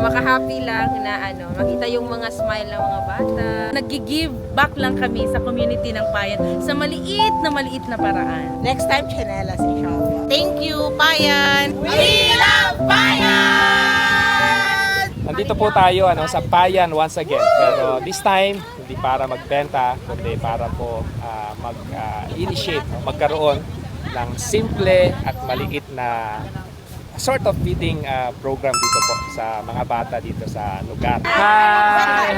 Maka-happy lang na makita yung mga smile ng mga bata. Nag-give back lang kami sa community ng Payan sa maliit na paraan. Next time, chinelas, inshallah. Thank you, Payan! We love Payan! Nandito po tayo sa Payan once again. Pero this time, hindi para magbenta, kundi para po mag-initiate, magkaroon ng simple at maliit na sort of feeding program dito po sa mga bata dito sa lugar. Hi!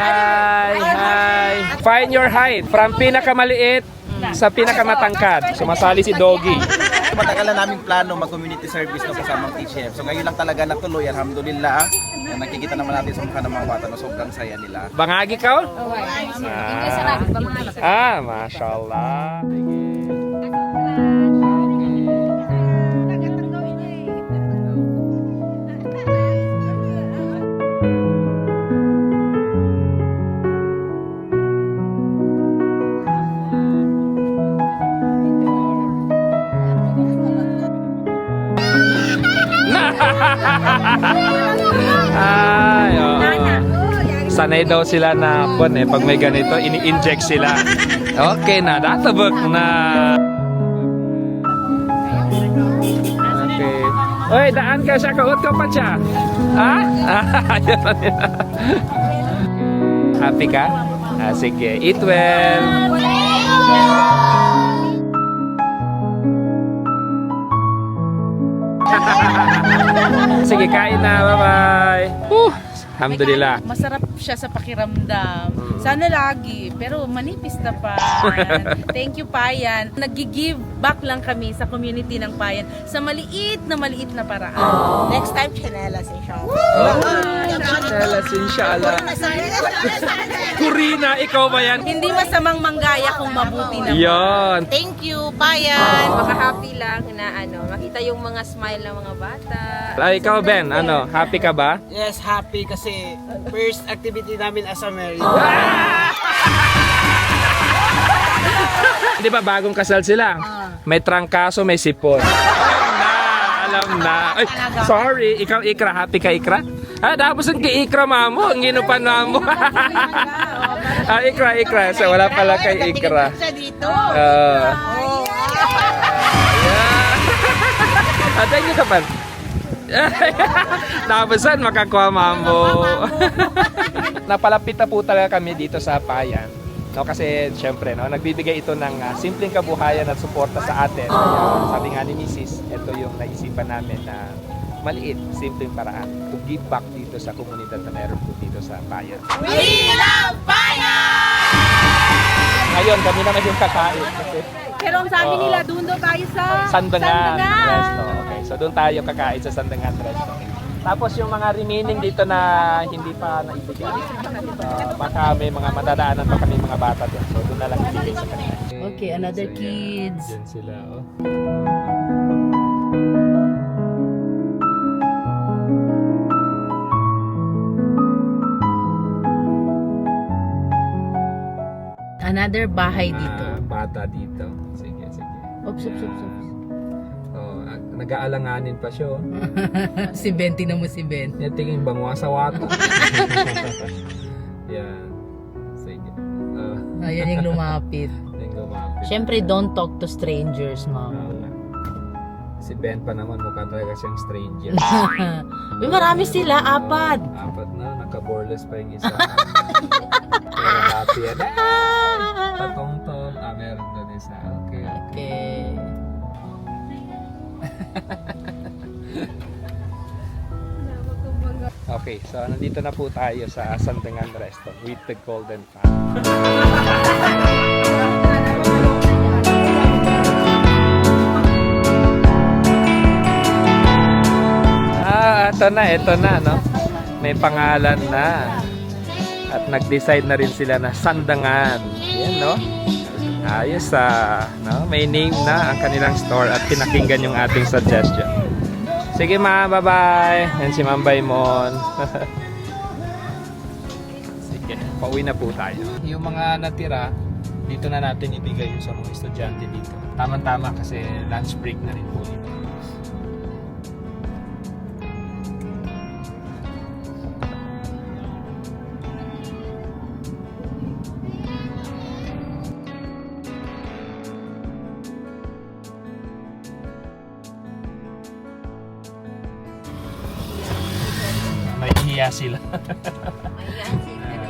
Find your height from pinakamaliit sa pinakamatangkad. Sumasali si Doggy. Matagal na naming plano mag-community service no, kasamang TCF. So ngayon lang talaga natuloy, alhamdulillah. Nakikita naman natin sa mukha ng mga bata na sobrang saya nila. Bangagi ka? Mashallah. Ay, oo. Sanay daw sila na pag may ganito, ini-inject sila. Okay na, databak na. Okay. Oy, daan ka siya, kaot ka pa siya. Ha? Happy ka? Sige, eat well. Sige, kain na. Bye-bye. Alhamdulillah. Masarap siya sa pakiramdam. Sana lagi, pero manipis na pa. Thank you, Payan. Nag-give back lang kami sa community ng Payan sa maliit na paraan. Next time, chinelas, inshallah. Chinelas, inshallah. Kurina, ikaw ba yan? Hindi masamang manggaya kung mabuti naman. Yon. Thank you, Payan. Maka-happy lang na makita yung mga smile ng mga bata. Ay, ikaw, Ben, happy ka ba? Yes, happy kasi first activity namin as a married. Di ba bagong kasal sila? May trangkaso, may sipon. Alam na. Ay, sorry, ikaw Ikra, happy ka Ikra? Tapos ang kay Ikra mamo, ang ginupan mamo. Ikra, so wala pala kay Ikra. Siya dito. Thank you kapan. Tapusan makakuha mambo. Napalapit na po talaga kami dito sa Payan. No, kasi syempre nagbibigay ito ng simpleng kabuhayan at suporta sa atin. Kaya sabi nga ni Mrs., ito yung naisipan namin na maliit, simpleng paraan to give back dito sa komunidad na meron po dito sa Payan. We love Payan! Ngayon, kami naman yung kakain. Kasi, Pero ang sabi nila, doon daw tayo sa Sandangan Resto. Okay, so doon tayo kakain sa Sandangan Resto. Tapos yung mga remaining dito na hindi pa naibigay, baka may mga madadaanan pa kami mga bata doon. So doon na lang ibigay sa kanila. Okay, another kids. Diyan sila, oh. Another bahay dito. Bata dito. Sige. Oops. Oh, nag-aalanganin pa siya. Oh. Si Ben, tingnan mo si Ben. Yan tingin bangwa sa wato. Yan. Sige. Ayan yung lumapit. Yung lumapit. Siyempre, don't talk to strangers, mom. Si Ben pa naman mukha talaga siyang stranger. Uy, marami sila, apat. Apat na, naka-boreless pa yung isa. Pero happy yan. Patong-tong. Meron doon isa. Okay. Okay, so nandito na po tayo sa Sandangan Resto with the Golden Fan. Ito na, no? May pangalan na. At nag-decide na rin sila na Sandangan. Yan, no? Ayos, no? May name na ang kanilang store at pinakinggan yung ating suggestion. Sige, ma, bye-bye. Yan si Ma'am Baymon. Sige, pauwi na po tayo. Yung mga natira, dito na natin ibigay yung sa mga estudyante dito. Tama-tama kasi lunch break na rin po dito. nahihiya sila.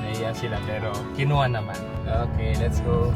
Nahihiya sila pero kinuha naman. Okay, let's go.